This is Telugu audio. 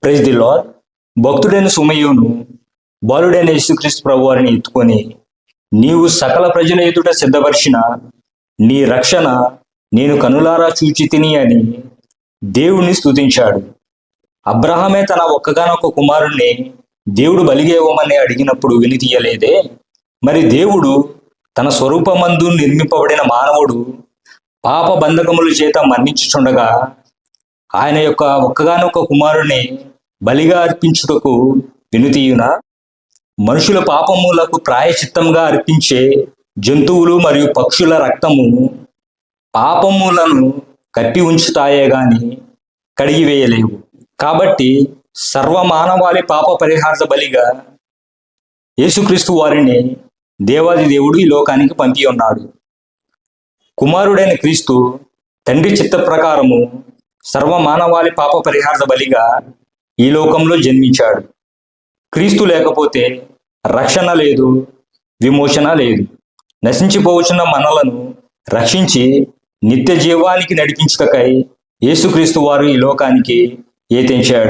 Praise the lord. భక్తుడైన సుమయోను బాలుడైన యేసుక్రీస్తు ప్రభువారిని ఎత్తుకొని, నీవు సకల ప్రజల ఎదుట సిద్ధపరిచిన నీ రక్షణ నేను కనులారా చూచితిని అని దేవుణ్ణి స్తుతించాడు. అబ్రహామే తన ఒక్కగానొక్క కుమారుణ్ణి దేవుడు బలిగా ఇవ్వమని అడిగినప్పుడు వినితీయలేదే, మరి దేవుడు తన స్వరూపమందు నిర్మింపబడిన మానవుడు పాప బంధకముల చేత మరణించుచుండగా ఆయన యొక్క ఒక్కగానొక్క కుమారుని బలిగా అర్పించుటకు వినుతీయునా? మనుషుల పాపములకు ప్రాయచిత్తంగా అర్పించే జంతువులు మరియు పక్షుల రక్తము పాపములను కప్పి ఉంచుతాయే గాని కడిగివేయలేవు. కాబట్టి సర్వమానవాళి పాప పరిహార్థ బలిగా యేసుక్రీస్తు వారిని దేవాది దేవుడు ఈ లోకానికి పంపి ఉన్నాడు. కుమారుడైన క్రీస్తు తండ్రి చిత్త ప్రకారము సర్వమానవాళి పాప పరిహార్థ బలిగా ఈ లోకంలో జన్మించాడు. క్రీస్తు లేకపోతే రక్షణ లేదు, విమోచన లేదు. నశించిపోవచ్చున్న మనలను రక్షించి నిత్య జీవానికి నడిపించుటకై యేసుక్రీస్తు వారు ఈ లోకానికి ఏతించాడు.